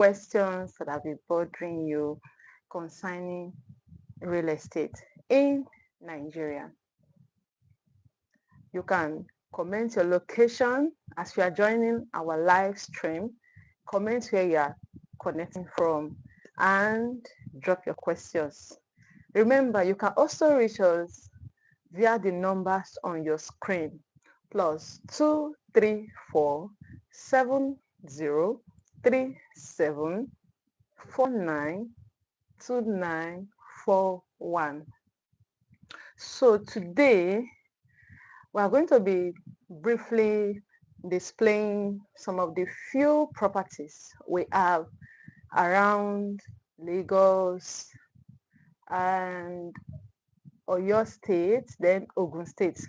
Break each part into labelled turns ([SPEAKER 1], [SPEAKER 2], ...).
[SPEAKER 1] questions that have been bothering you concerning real estate in Nigeria. You can comment your location as you are joining our live stream. Comment where you are connecting from and drop your questions. Remember, you can also reach us via the numbers on your screen +2347037492941. So today we are going to be briefly displaying some of the few properties we have around Lagos and Oyo State, then Ogun State.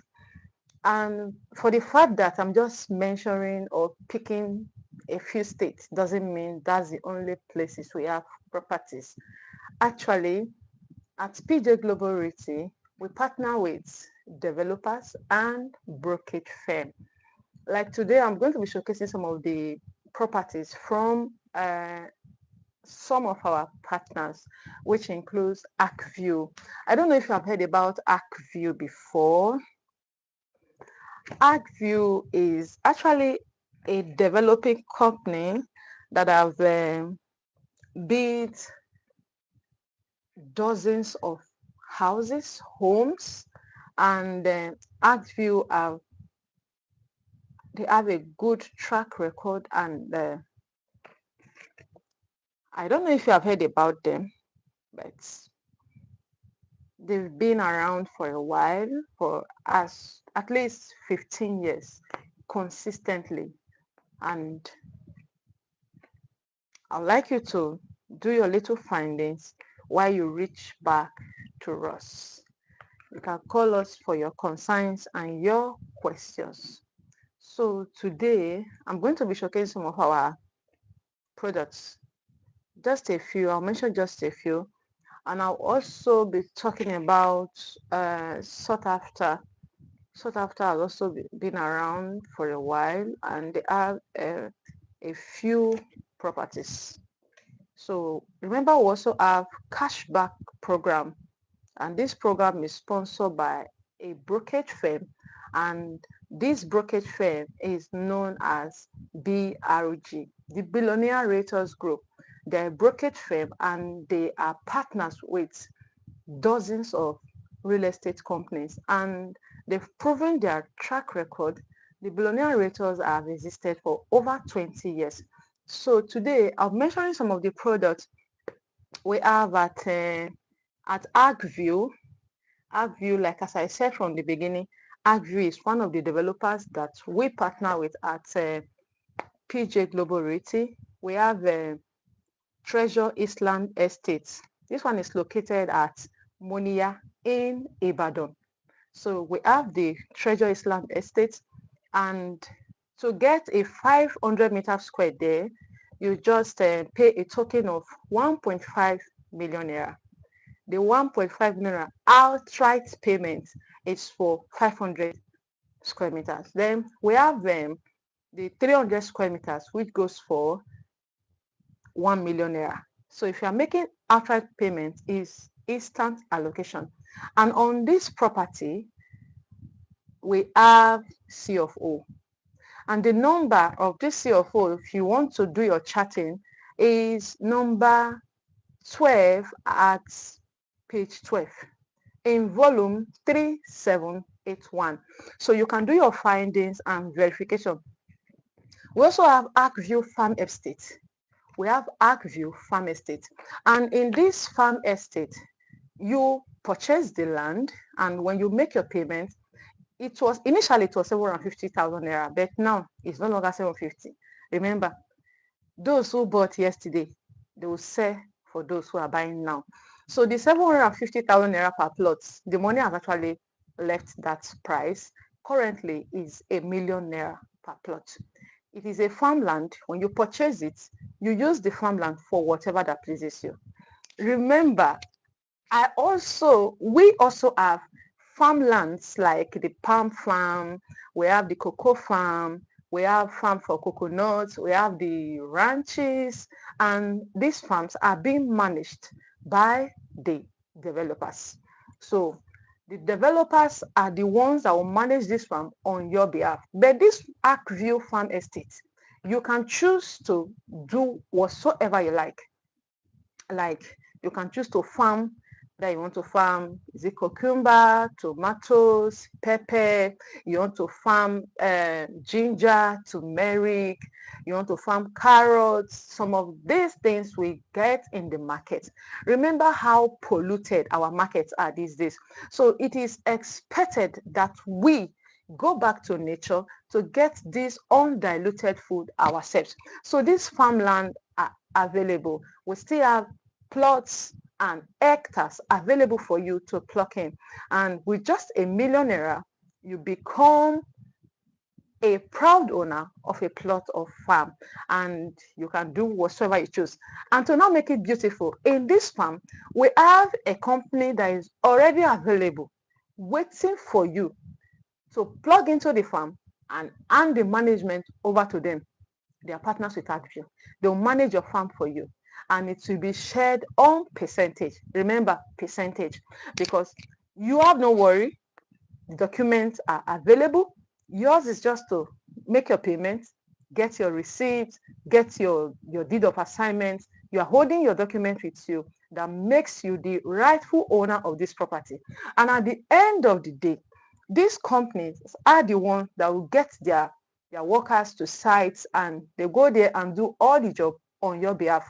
[SPEAKER 1] And for the fact that I'm just mentioning or picking a few states doesn't mean that's the only places we have properties. Actually, at PJ Global Realty, we partner with developers and brokerage firm. Like today, I'm going to be showcasing some of the properties from some of our partners, which includes ArcView. I don't know if you have heard about ArcView before. ArcView is actually a developing company that have built dozens of houses, homes, and ArcView they have a good track record, and I don't know if you have heard about them, but they've been around for a while, for at least 15 years consistently. And I'd like you to do your little findings while you reach back to us. You can call us for your concerns and your questions. So today I'm going to be showcasing some of our products. Just a few, I'll mention just a few. And I'll also be talking about sought after. Sought after has also been around for a while, and they have a few properties. So remember, we also have cashback program, and this program is sponsored by a brokerage firm, and this brokerage firm is known as BRG, the Billionaire Realtors Group. They're a brokerage firm, and they are partners with dozens of real estate companies, and they've proven their track record. The Billionaire Realtors have existed for over 20 years. So today I'm mentioning some of the products we have at ArcView. ArcView, like as I said from the beginning, ArcView is one of the developers that we partner with at PJ Global Realty. We have Treasure Island Estates. This one is located at Monia in Ibadan. So we have the Treasure Island Estate, and to get a 500 meter square there, you just pay a token of 1.5 million naira. The 1.5 million naira outright payment is for 500 square meters. Then we have the 300 square meters, which goes for 1 million naira. So if you are making outright payment, is instant allocation. And on this property, we have C of O. And the number of this C of O, if you want to do your chatting, is number 12 at page 12 in volume 3781. So you can do your findings and verification. We also have ArcView Farm Estate. We have ArcView Farm Estate. And in this farm estate, you purchase the land, and when you make your payment, initially it was 750,000 naira, but now it's no longer 750. Remember, those who bought yesterday, they will sell for those who are buying now. So the 750,000 naira per plot, the money has actually left that price. Currently is 1 million naira per plot. It is a farmland. When you purchase it, you use the farmland for whatever that pleases you. Remember, we also have farmlands like the palm farm, we have the cocoa farm, We have farm for coconuts. We have the ranches, and these farms are being managed by the developers. So the developers are the ones that will manage this farm on your behalf. But this Arcview Farm Estate, you can choose to do whatsoever you like. Like you can choose to farm that you want to farm, is it cucumber, tomatoes, pepper, you want to farm ginger, turmeric, you want to farm carrots. Some of these things we get in the market. Remember how polluted our markets are these days. So it is expected that we go back to nature to get this undiluted food ourselves. So this farmland are available. We still have plots and hectares available for you to pluck in. And with just £1,000,000, you become a proud owner of a plot of farm, and you can do whatsoever you choose. And to now make it beautiful, in this farm, we have a company that is already available, waiting for you to plug into the farm and hand the management over to them. They are partners with Arcview. They'll manage your farm for you, and it will be shared on percentage. Remember, percentage, because you have no worry. The documents are available. Yours is just to make your payments, get your receipts, get your deed of assignment. You are holding your document with you that makes you the rightful owner of this property. And at the end of the day, these companies are the ones that will get their workers to sites, and they go there and do all the job on your behalf.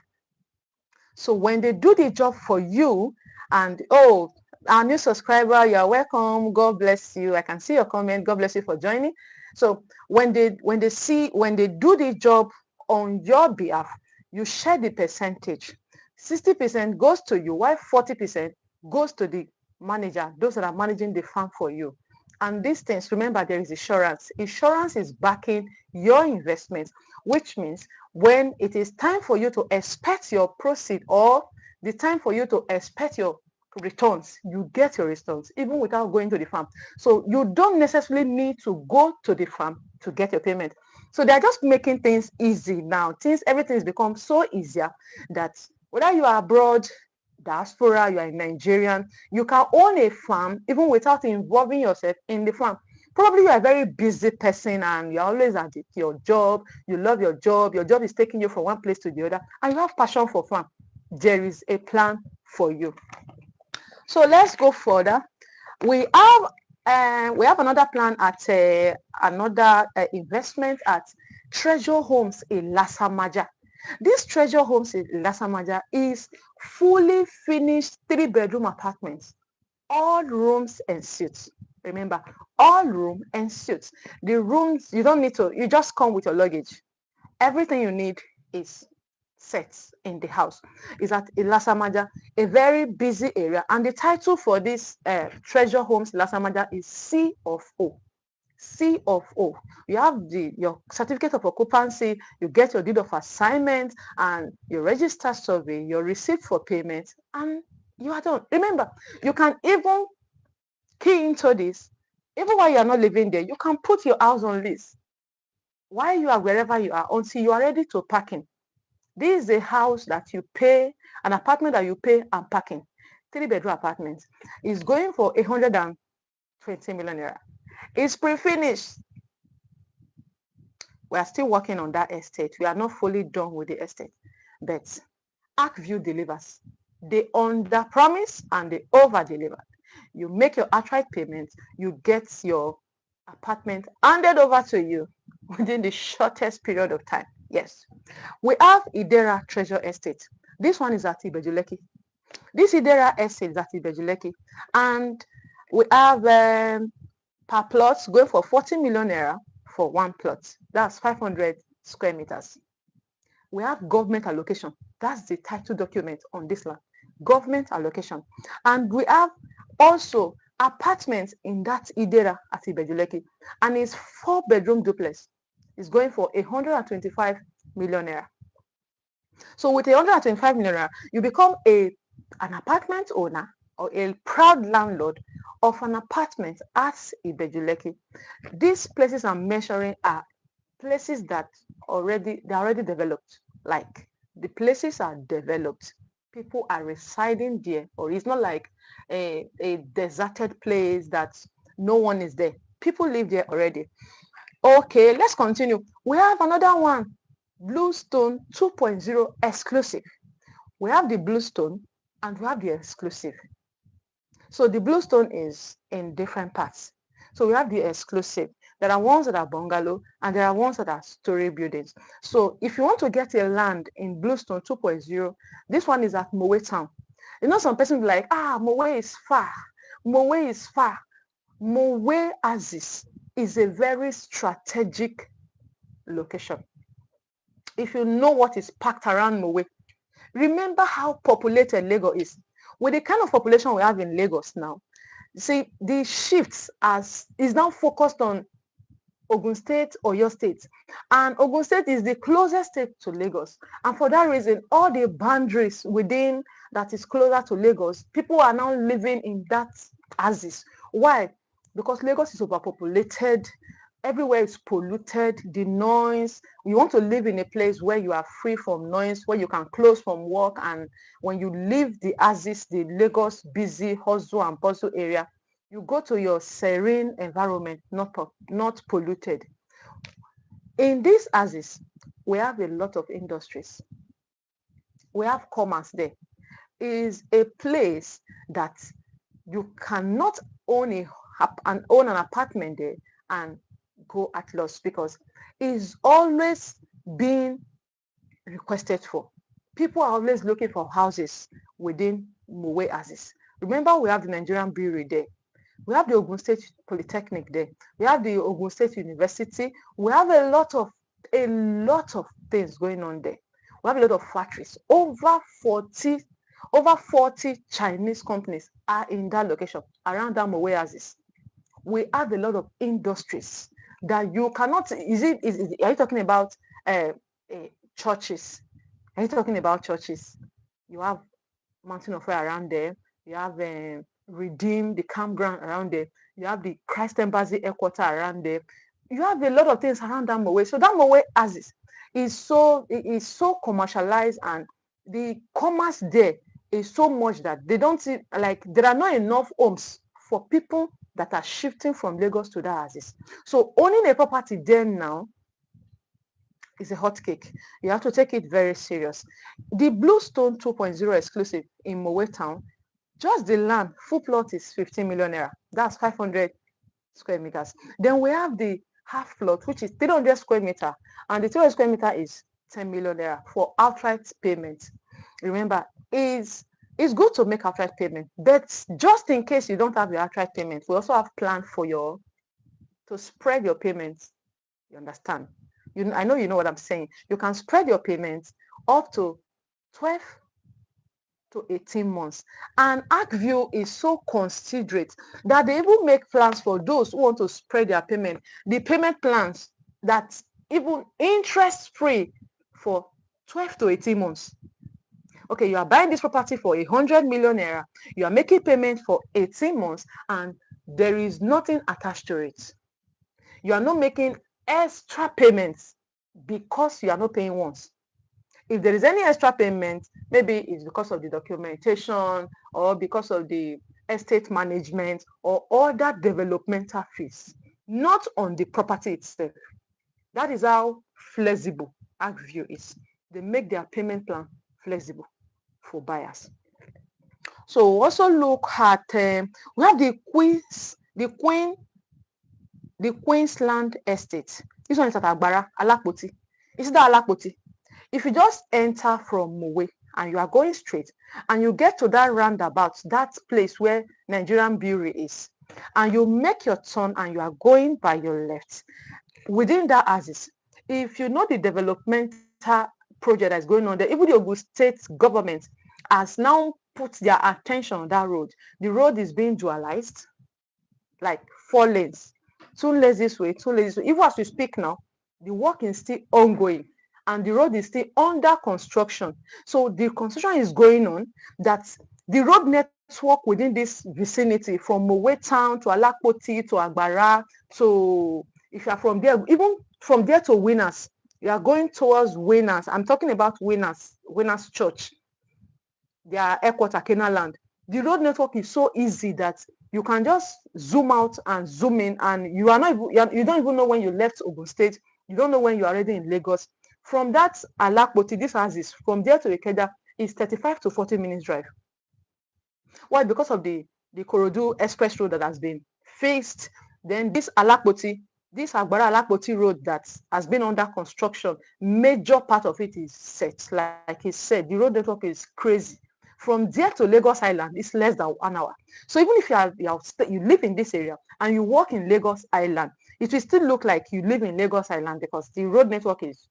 [SPEAKER 1] So when they do the job for you, and oh, our new subscriber, you're welcome. God bless you. I can see your comment. God bless you for joining. So when they do the job on your behalf, you share the percentage. 60% goes to you, while 40% goes to the manager, those that are managing the farm for you. And these things, remember, there is insurance. Insurance is backing your investment, which means when it is time for you to expect your proceed, or the time for you to expect your returns, you get your returns even without going to the farm. So you don't necessarily need to go to the farm to get your payment. So they're just making things easy now. Everything has become so easier that whether you are abroad, diaspora, you are a Nigerian, you can own a farm even without involving yourself in the farm. Probably you are a very busy person and you're always at your job, you love your job is taking you from one place to the other, and you have passion for farm. There is a plan for you. So let's go further. We have another plan at another investment at Treasure Homes in Lasamaja. This Treasure Homes in Lasamaja is fully finished 3-bedroom apartments, all rooms and suites. Remember, all room and suites. The rooms, you don't need to, you just come with your luggage. Everything you need is set in the house. Is at Lasamaja, a very busy area, and the title for this Treasure Homes Lasamaja is C of O. C of O. You have your certificate of occupancy, you get your deed of assignment, and your registered survey, your receipt for payment, and you are done. Remember, you can even key into this, even while you are not living there. You can put your house on lease while you are wherever you are until you are ready to park in. This is a house that you pay, an apartment that you pay and parking. 3-bedroom apartment is going for 120 million naira. It's pre-finished. We are still working on that estate. We are not fully done with the estate, but Arcview delivers. They under promise and they over deliver. You make your outright payment, you get your apartment handed over to you within the shortest period of time. Yes. We have Idera Treasure Estate. This one is at Ibejuleki. This Idera Estate is at Ibejuleki. And we have per plots going for 40 million naira for one plot. That's 500 square meters. We have government allocation. That's the title document on this land. Government allocation. And we have also apartments in that Idera at Ibejuleki. And it's 4-bedroom duplex. It's going for 125 million naira. So with 125 million naira, you become an apartment owner or a proud landlord of an apartment at Ibejuleki. These places I'm mentioning are places that they're already developed. Like the places are developed. People are residing there, or it's not like a deserted place that no one is there. People live there already. Okay, let's continue. We have another one, Bluestone 2.0 exclusive. We have the Bluestone and we have the exclusive. So the Bluestone is in different parts. So we have the exclusive. There are ones that are bungalow and there are ones that are story buildings. So if you want to get a land in Bluestone 2.0, this one is at Mowe Town. You know, some person be like, Mowe is far. Mowe is far. Mowe Axis is a very strategic location. If you know what is packed around Mowe, remember how populated Lagos is. With the kind of population we have in Lagos now, see, the shifts is now focused on Ogun State or your state. And Ogun State is the closest state to Lagos. And for that reason, all the boundaries within that is closer to Lagos, people are now living in that axis. Why? Because Lagos is overpopulated. Everywhere is polluted, the noise. You want to live in a place where you are free from noise, where you can close from work. And when you leave the axis, the Lagos busy hustle and bustle area, you go to your serene environment, not polluted. In this axis, we have a lot of industries. We have commerce there. It is a place that you cannot own an apartment there and go at loss, because it's always being requested for. People are always looking for houses within Mowe Axis. Remember, we have the Nigerian Brewery there. We have the Ogun State Polytechnic there. We have the Ogun State University. We have a lot of things going on there. We have a lot of factories. Over 40 Chinese companies are in that location, around that Mowe Axis. We have a lot of industries that you cannot. Are you talking about churches? Are you talking about churches? You have Mountain of Fire around there. You have Redeem, the campground around there. You have the Christ Embassy headquarters around there. You have a lot of things around that Mowe. So that Mowe Axis is so commercialized, and the commerce there is so much that they don't see, like, there are not enough homes for people that are shifting from Lagos to that axis. So owning a property there now is a hot cake. You have to take it very serious. The Bluestone 2.0 exclusive in Mowe Town, just the land, full plot is 15 million naira. That's 500 square meters. Then we have the half plot, which is 300 square meter, and the 300 square meter is 10 million naira for outright payment. Remember, it's good to make outright payment, but just in case you don't have the outright payment, we also have planned for to spread your payments. You understand? I know you know what I'm saying. You can spread your payments up to 12 to 18 months. And ArcView is so considerate that they even make plans for those who want to spread their payment. The payment plans that's even interest-free for 12 to 18 months. Okay, you are buying this property for 100 million naira. You are making payment for 18 months, and there is nothing attached to it. You are not making extra payments because you are not paying once. If there is any extra payment, maybe it's because of the documentation or because of the estate management or other developmental fees, not on the property itself. That is how flexible ArcView is. They make their payment plan flexible for buyers. So also look at we have the Queensland Estate. This one is at Agbara, Alapoti. Is that Alapoti? If you just enter from Mowe and you are going straight and you get to that roundabout, that place where Nigerian Brewery is, and you make your turn and you are going by your left, within that axis, if you know the developmental project that's going on there, even the Ogun State government has now put their attention on that road. The road is being dualized, like 4 lanes, 2 lanes this way, 2 lanes this way. Even as we speak now, the work is still ongoing and the road is still under construction. So the construction is going on, that the road network within this vicinity from Mowe Town to Alapoti to Agbara to, if you are from there, even From there to Winners, you are going towards Winners. I'm talking about Winners Church. Their headquarters, Kenaland. The road network is so easy that you can just zoom out and zoom in, and you are not you don't even know when you left Ogun State. You don't know when you are already in Lagos. From that Alakpoti, this houses, from there to Ikeja is 35 to 40 minutes drive. Why? Because of the Korodu Express Road that has been fixed. Then this Alakpoti, this Agbara Alakpoti Road that has been under construction, major part of it is set. Like he said, the road network is crazy. From there to Lagos Island, it's less than 1 hour. So even if you live in this area and you work in Lagos Island, it will still look like you live in Lagos Island because the road network is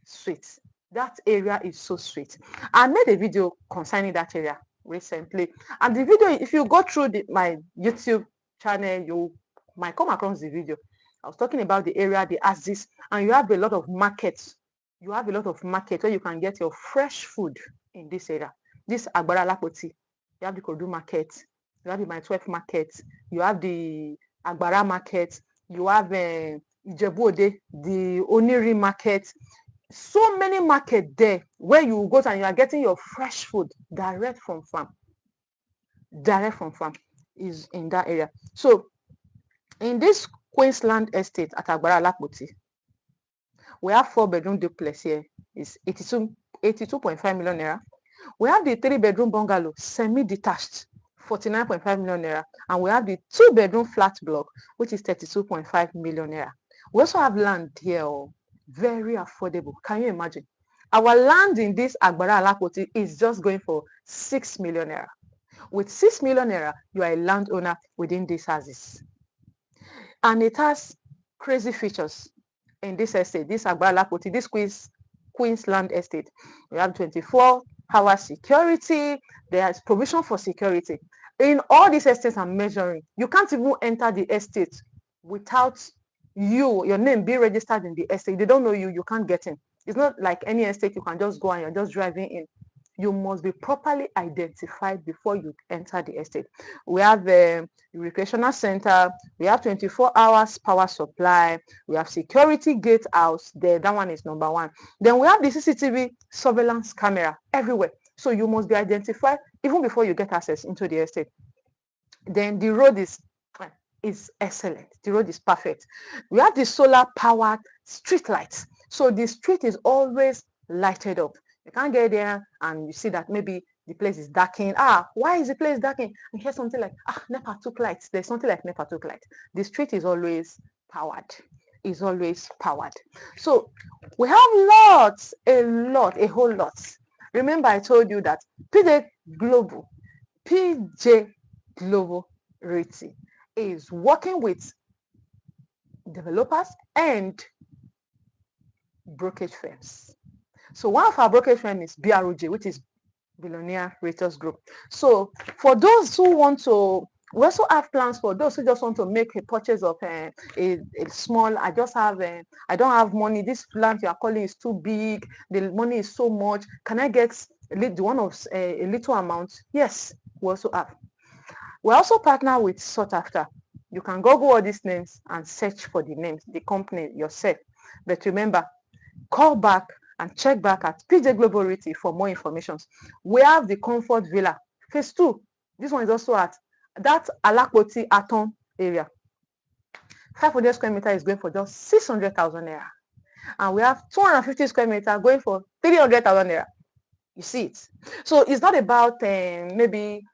[SPEAKER 1] sweet. That area is so sweet. I made a video concerning that area recently, and the video, if you go through my YouTube channel, you might come across the video. I was talking about the area, the axis, and you have a lot of markets. You have a lot of market where you can get your fresh food in this area. This Agbara Lakpoti, you have the Kodu market, you have the My 12 market, you have the Agbara market, you have Ijebu Ode, the Oniri market. So many markets there where you go and you are getting your fresh food direct from farm. Direct from farm is in that area. So in this Queensland estate at Agbara Lakpoti, we have 4-bedroom duplex here. It's 82.5 million naira. We have the 3-bedroom bungalow, semi-detached, 49.5 million naira. And we have the 2-bedroom flat block, which is 32.5 million naira. We also have land here, very affordable. Can you imagine? Our land in this Agbara Alakpoti is just going for 6 million naira. With 6 million naira, you are a landowner within these houses. And it has crazy features in this estate, this Agbara Alakpoti, this Queensland estate. We have 24-hour security. There is provision for security. In all these estates I'm measuring, you can't even enter the estate without your name being registered in the estate. They don't know you, you can't get in. It's not like any estate you can just go and you're just driving in. You must be properly identified before you enter the estate. We have a recreational center. We have 24 hours power supply. We have security gatehouse there. That one is number one. Then we have the CCTV surveillance camera everywhere. So you must be identified even before you get access into the estate. Then the road is excellent. The road is perfect. We have the solar powered street lights. So the street is always lighted up. You can't get there and you see that maybe the place is darkened. Why is the place darkened? And hear something like, NEPA took lights. There's something like NEPA took light. The street is always powered. Is always powered. So we have a whole lot. Remember, I told you that PJ Global Realty is working with developers and brokerage firms. So one of our brokerage firms is BROJ, which is Billionaire Realtors Group. So for those who want to, we also have plans for those who just want to make a purchase of a small, I don't have money. This land you are calling is too big. The money is so much. Can I get the one of a little amount? Yes, we also have. We also partner with Sought After. You can Google all these names and search for the names, the company yourself. But remember, call back and check back at PJ Global Realty for more information. We have the Comfort Villa, phase 2. This one is also at that Alakpoti Aton area. 500 square meter is going for just 600,000 naira. And we have 250 square meter going for 300,000 naira. You see it. So it's not about maybe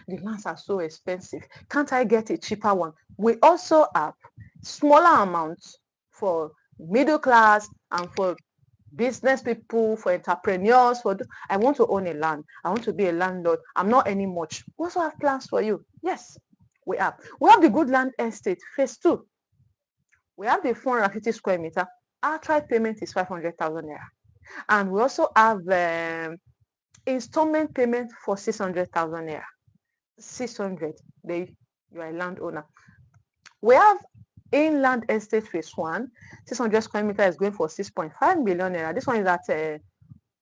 [SPEAKER 1] the lands are so expensive. Can't I get a cheaper one? We also have smaller amounts for middle class and for business people, for entrepreneurs, I want to own a land. I want to be a landlord. I'm not any much. We also have plans for you. Yes, we have. We have the Goodland Estate, phase 2. We have the 450 square meter. Outright payment is 500,000 naira. And we also have installment payment for 600,000 naira. 600, you are a landowner. We have Inland Estate phase 1, 600 square meter is going for 6.5 million naira. This one is at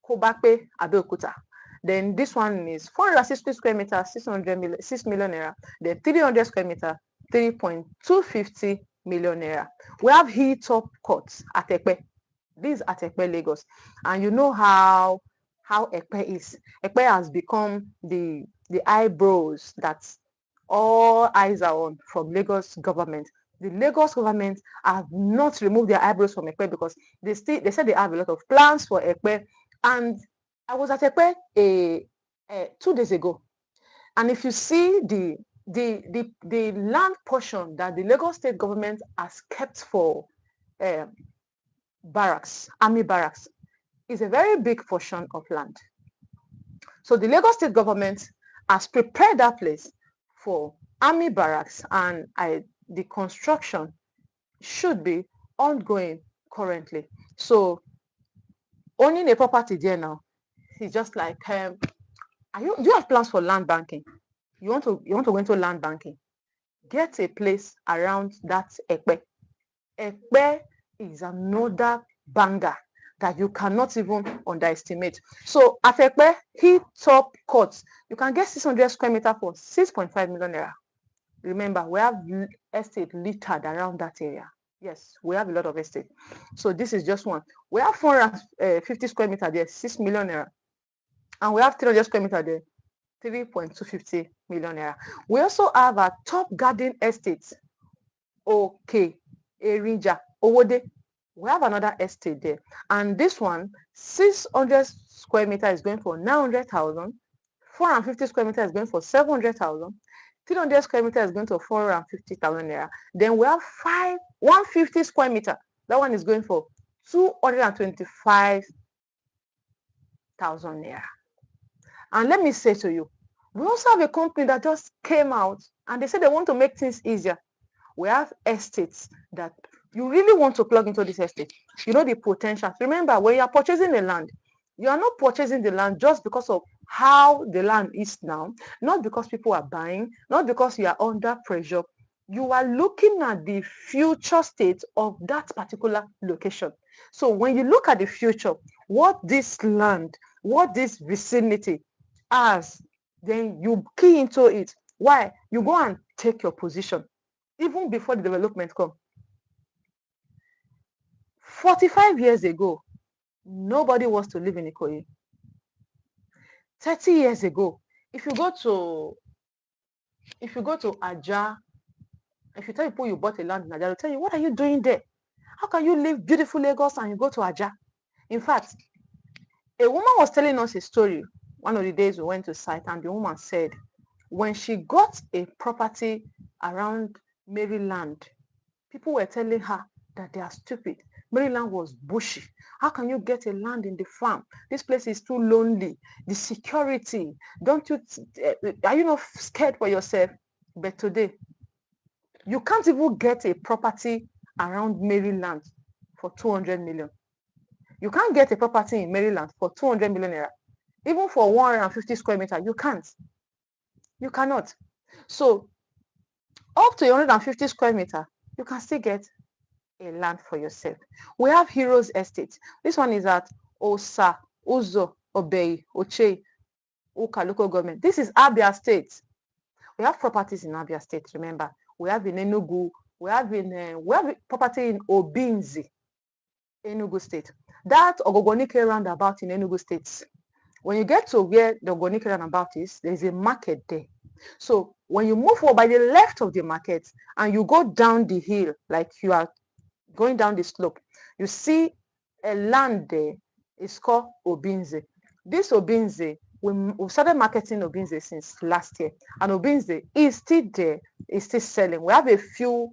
[SPEAKER 1] Kobakpe, Abeokuta. Then this one is 460 square meter, 6 million naira. Then 300 square meter, 3.250 million naira. We have hilltop courts at Epe. This is at Epe, Lagos. And you know how Epe is. Epe has become the eyebrows that all eyes are on from Lagos government. The Lagos government have not removed their eyebrows from Epe because they said they have a lot of plans for Epe. And I was at Epe 2 days ago. And if you see the land portion that the Lagos state government has kept for barracks, army barracks, is a very big portion of land. So the Lagos state government has prepared that place for army barracks, and the construction should be ongoing currently. So owning a property there now is just like, do you have plans for land banking? You want to go into land banking? Get a place around that Epe. Epe is another banger that you cannot even underestimate. So at Epe, hilltop courts, you can get 600 square meters for 6.5 million naira. Remember, we have estate littered around that area. Yes, we have a lot of estate. So this is just one. We have 450 square meters there, 6 million naira. And we have 300 square meters there, 3.250 million naira. We also have a top garden estate, okay, Erinja, Owode. We have another estate there. And this one, 600 square meters is going for 900,000. 450 square meters is going for 700,000. 300 square meters is going to 450,000 naira. Then we have 150 square meter. That one is going for 225,000 naira. And let me say to you, we also have a company that just came out and they said they want to make things easier. We have estates that you really want to plug into this estate. You know the potential. Remember, when you are purchasing the land, you are not purchasing the land just because of how the land is now, not because people are buying, not because you are under pressure. You are looking at the future state of that particular location. So when you look at the future, what this land, what this vicinity has, then you key into it. Why? You go and take your position even before the development comes. 45 years ago, nobody wants to live in Ikoyi. 30 years ago, if you go to Aja, if you tell people you bought a land in Aja, they'll tell you, what are you doing there? How can you leave beautiful Lagos and you go to Aja? In fact, a woman was telling us a story one of the days we went to site, and the woman said when she got a property around Maryland, people were telling her that they are stupid. Maryland was bushy. How can you get a land in the farm? This place is too lonely. The security, are you not scared for yourself? But today, you can't even get a property around Maryland for 200 million. You can't get a property in Maryland for 200 million naira. Even for 150 square meters, you can't. You cannot. So up to 150 square meters, you can still get a land for yourself. We have Heroes Estate. This one is at Osa, Uzo, Obey, Oche, Uka local government. This is Abia State. We have properties in Abia State, remember. We have in Enugu. We have property in Obinzi, Enugu State. That Ogogonike roundabout in Enugu State. When you get to where the Ogogonike roundabout is, there's a market there. So when you move forward by the left of the market and you go down the hill, like you are going down the slope, you see a land there. It's called Obinze. This Obinze, we started marketing Obinze since last year, and Obinze is still there, is still selling. We have a few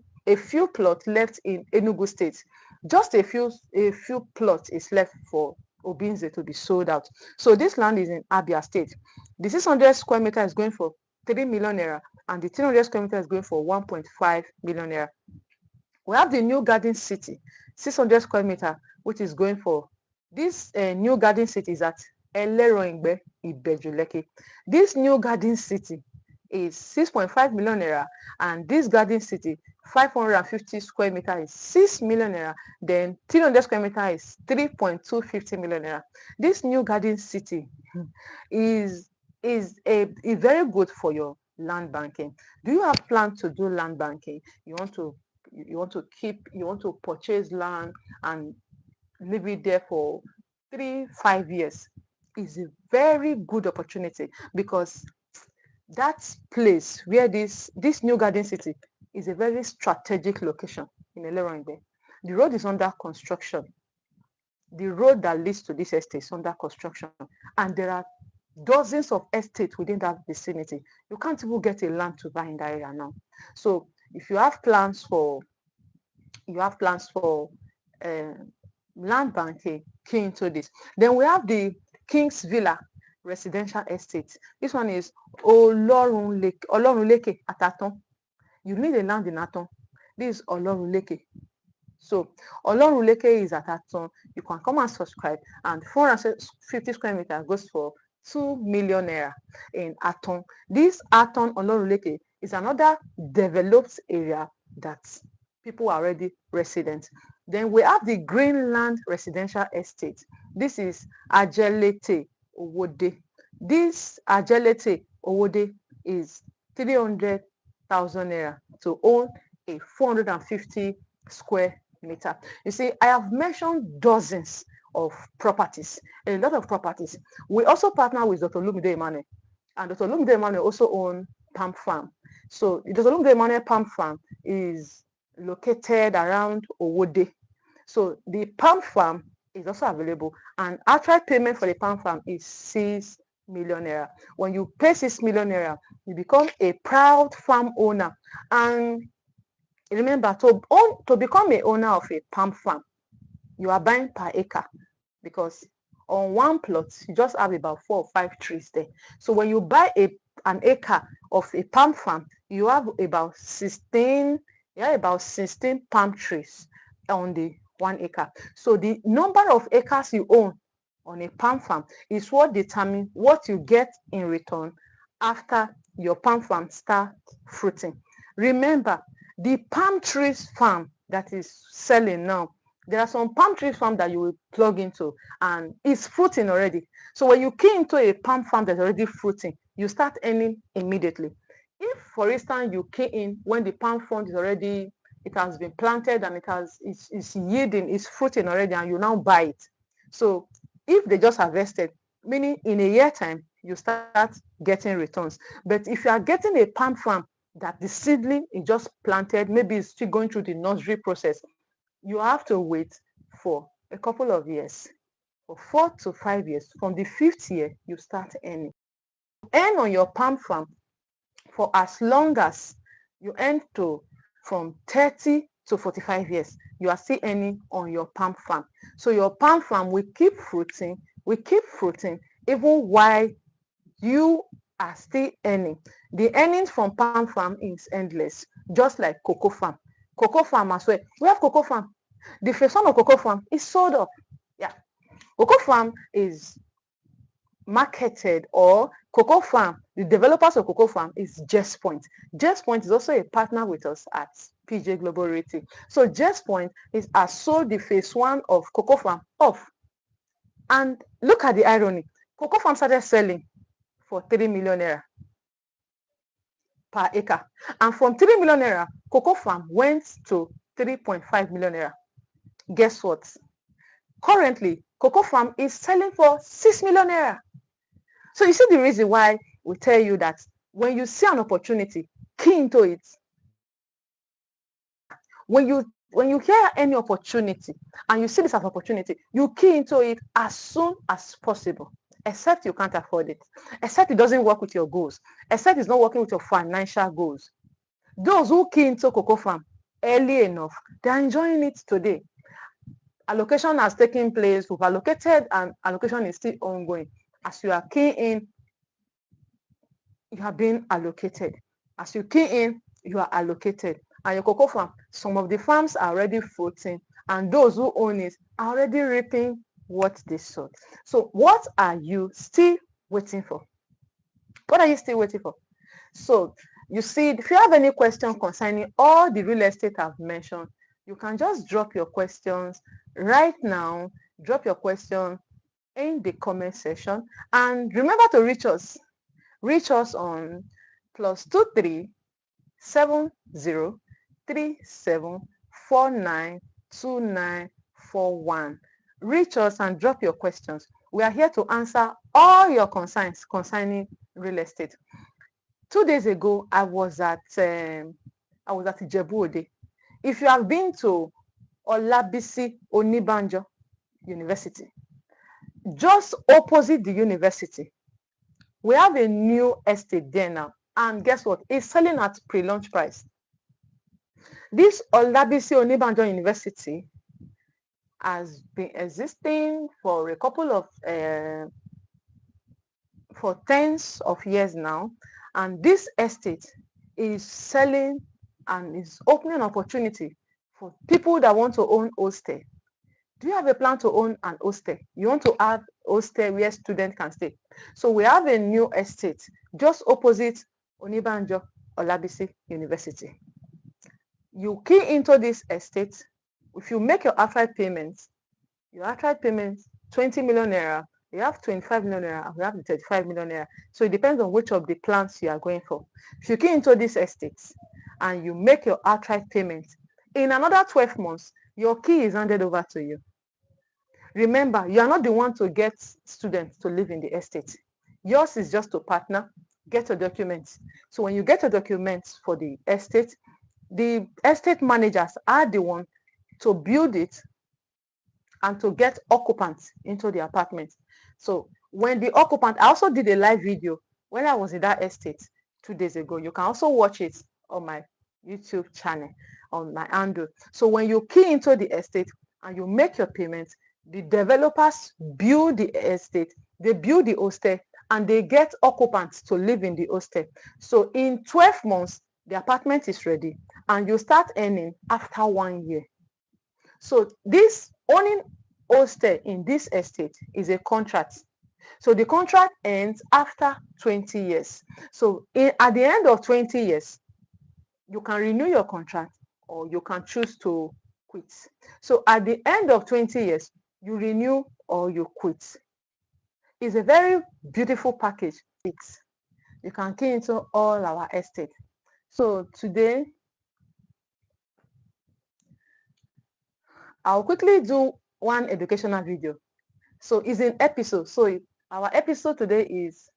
[SPEAKER 1] plots left in Enugu State. Just a few plots is left for Obinze to be sold out. So this land is in Abia State. The 600 square meter is going for 3 million naira, and the 300 square meter is going for 1.5 million naira. We have the New Garden City, 600 square meter, which is going for, this New Garden City is at Eleroingbe, Ibejuleke. This New Garden City is 6.5 million naira, and this Garden City, 550 square meter is 6 million naira. Then 300 square meter is 3.250 million naira. This New Garden City is very good for your land banking. Do you have plans to do land banking? You want to you want to purchase land and leave it there for 3-5 years, is a very good opportunity, because that place where this new garden city is a very strategic location in Eleronde. The road is under construction. The road that leads to this estate is under construction, and there are dozens of estates within that vicinity. You can't even get a land to buy in that area now. So if you have plans for uh, land banking, key into this. Then we have the King's Villa residential estate. This one is Olorunleke at Aton. You need a land in Aton. This is Olorunleke. So Olorunleke is at Aton. You can come and subscribe, and 450 square meters goes for 2 million naira in Aton. This Aton Olorunleke is another developed area that people are already resident. Then we have the Greenland residential estate. This is Ajelete Owode. This Ajelete Owode is 300,000 naira to own a 450 square meter. You see, I have mentioned dozens of properties, a lot of properties. We also partner with Dr. Lumide Emmanuel, and Dr. Lumide Emmanuel also own Palm Farm. So Dr. Lumide Emmanuel Palm Farm is located around Owode. So the Palm Farm is also available, and actual payment for the Palm Farm is 6 million naira. When you pay 6 million naira, you become a proud farm owner. And remember, to become a owner of a palm farm, you are buying per acre, because on one plot you just have about 4 or 5 trees there. So when you buy an acre of a palm farm, you have about 16 palm trees on the 1 acre. So the number of acres you own on a palm farm is what determines what you get in return after your palm farm starts fruiting. Remember, the palm trees farm that is selling now, there are some palm trees farm that you will plug into and it's fruiting already. So when you key into a palm farm that's already fruiting, you start earning immediately. If, for instance, you key in when the palm farm is already, it has been planted and it's yielding, it's fruiting already, and you now buy it. So if they just harvested, meaning in a year time, you start getting returns. But if you are getting a palm farm that the seedling is just planted, maybe it's still going through the nursery process, you have to wait for a couple of years, for 4 to 5 years. From the 5th year, you start earning. Earn on your palm farm for as long as you earn to from 30 to 45 years, you are still earning on your palm farm. So your palm farm will keep fruiting, even while you are still earning. The earnings from palm farm is endless, just like cocoa farm. Cocoa farm as well. We have cocoa farm. The phase 1 of cocoa farm is sold up. Yeah. Cocoa farm is marketed, or cocoa farm, the developers of cocoa farm is Just Point. Just Point is also a partner with us at PJ Global Realty. So Just Point has sold the phase 1 of cocoa farm off. And look at the irony. Cocoa farm started selling for 3 million naira per acre. And from 3 million naira, cocoa farm went to 3.5 million naira. Guess what? Currently, cocoa farm is selling for 6 million naira. So you see the reason why we tell you that when you see an opportunity, key into it. When you hear any opportunity and you see this as an opportunity, you key into it as soon as possible. Except you can't afford it, except it doesn't work with your goals, except it's not working with your financial goals. Those who key into cocoa farm early enough, they are enjoying it today. Allocation has taken place, we've allocated, and allocation is still ongoing. As you are keying in, you are being allocated. As you key in, you are allocated. And your cocoa farm, some of the farms are already fruiting, and those who own it are already reaping what they sowed. So what are you still waiting for? What are you still waiting for? So you see, if you have any question concerning all the real estate I've mentioned, you can just drop your questions right now. Drop your question in the comment section, and remember to reach us. Reach us on +23 70 37492941. Reach us and drop your questions. We are here to answer all your concerns concerning real estate. 2 days ago, I was at Ijebu-Ode. If you have been to Olabisi Onibanjo University, just opposite the university, we have a new estate there now. And guess what? It's selling at pre-launch price. This Olabisi Onibanjo University has been existing for a couple of for tens of years now, and this estate is selling and is opening opportunity for people that want to own hostel. Do you have a plan to own an hostel? You want to have hostel where students can stay? So we have a new estate just opposite Onibanjo Olabisi University. You key into this estate. If you make your outright payments, 20 million naira, you have 25 million naira, you have 35 million naira. So it depends on which of the plans you are going for. If you key into this estate and you make your outright payment, in another 12 months, your key is handed over to you. Remember, you are not the one to get students to live in the estate. Yours is just to partner, get your documents. So when you get your documents for the estate managers are the one to build it and to get occupants into the apartment. So when the occupant, I also did a live video when I was in that estate 2 days ago. You can also watch it on my YouTube channel, on my handle. So when you key into the estate and you make your payments, the developers build the estate, they build the hostel, and they get occupants to live in the hostel. So in 12 months, the apartment is ready and you start earning after 1 year. So this owning hostel in this estate is a contract. So the contract ends after 20 years. So at the end of 20 years, you can renew your contract or you can choose to quit. So at the end of 20 years, you renew or you quit. It's a very beautiful package. You can key into all our estate. So today, I'll quickly do one educational video. So it's an episode. So our episode today is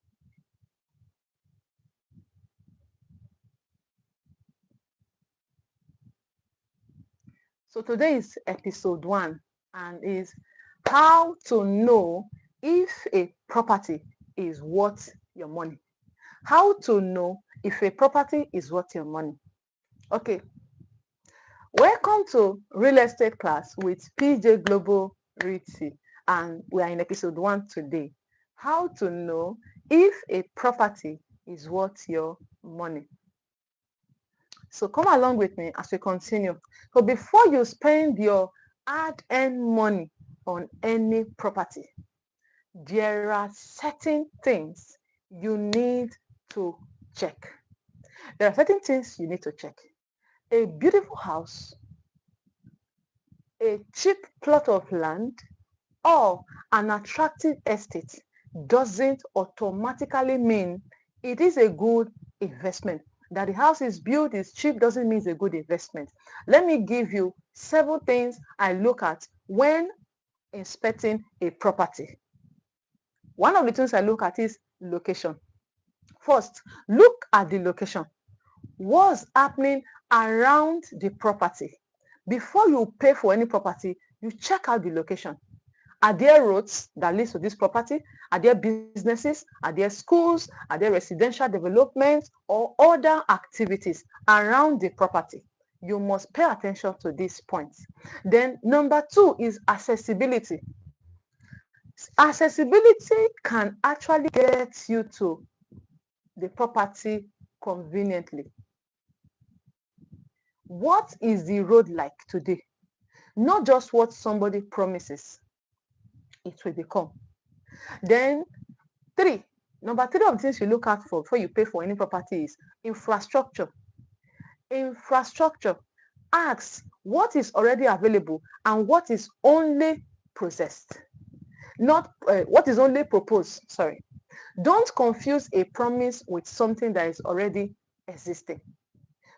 [SPEAKER 1] episode 1 and is how to know if a property is worth your money. How to know if a property is worth your money. Okay. Welcome to Real Estate Class with PJ Global Realty, and we are in episode 1 today. How to know if a property is worth your money. So come along with me as we continue. So before you spend your hard-earned money on any property, there are certain things you need to check. There are certain things you need to check. A beautiful house, a cheap plot of land, or an attractive estate doesn't automatically mean it is a good investment. That the house is built, is cheap, doesn't mean it's a good investment. Let me give you several things I look at when inspecting a property. One of the things I look at is location. First, look at the location. What's happening around the property? Before you pay for any property, you check out the location. Are there roads that lead to this property? Are there businesses? Are there schools? Are there residential developments or other activities around the property? You must pay attention to these points. Then number 2 is accessibility. Accessibility can actually get you to the property conveniently. What is the road like today? Not just what somebody promises it will become. Then number 3 of the things you look out for before you pay for any property is infrastructure. Infrastructure asks what is already available and what is only processed, not what is only proposed. Sorry. Don't confuse a promise with something that is already existing.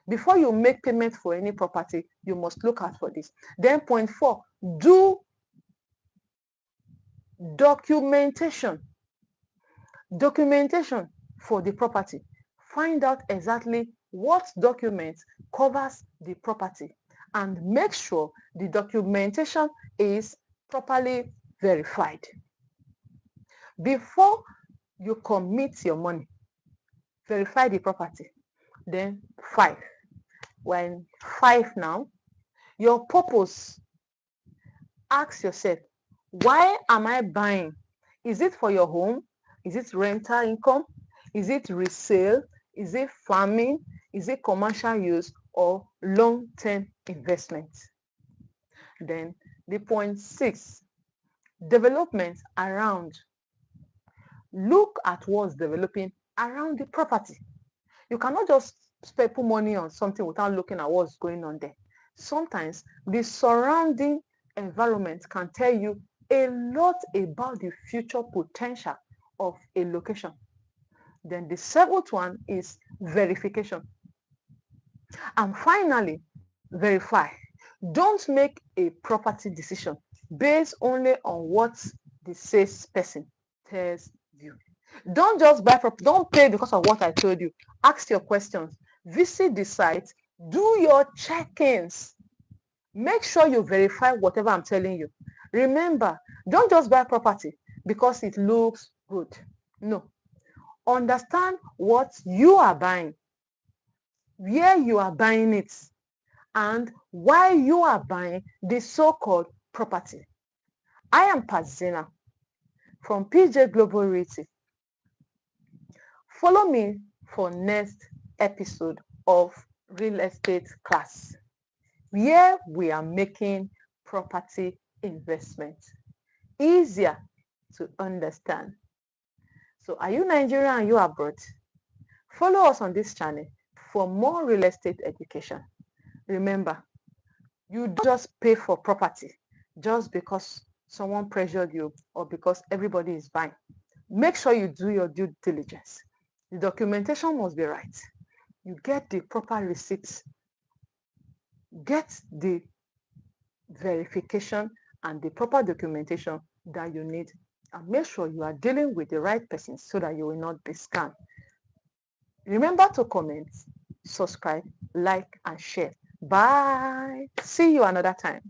[SPEAKER 1] Before you make payment for any property, you must look out for this. Then point 4, do documentation. Documentation for the property. Find out exactly what document covers the property and make sure the documentation is properly verified. Before you commit your money, verify the property. Then 5. When 5 now, your purpose. Ask yourself, why am I buying? Is it for your home? Is it rental income? Is it resale? Is it farming? Is it commercial use or long-term investment? Then the point 6, development around. Look at what's developing around the property. You cannot just put money on something without looking at what's going on there. Sometimes the surrounding environment can tell you a lot about the future potential of a location. Then the 7th one is verification. And finally, verify. Don't make a property decision based only on what the sales person tells you. Don't just buy property. Don't pay because of what I told you. Ask your questions. Visit the site. Do your check-ins. Make sure you verify whatever I'm telling you. Remember, don't just buy property because it looks good. No. Understand what you are buying, where you are buying it, and why you are buying the so-called property. I am Pazina from PJ Global Realty. Follow me for next episode of Real Estate Class, where we are making property investment easier to understand. So are you Nigerian and you abroad? Follow us on this channel for more real estate education. Remember, you don't just pay for property just because someone pressured you or because everybody is buying. Make sure you do your due diligence. The documentation must be right. You get the proper receipts, get the verification and the proper documentation that you need, and make sure you are dealing with the right person so that you will not be scammed. Remember to comment, subscribe, like, and share. Bye. See you another time.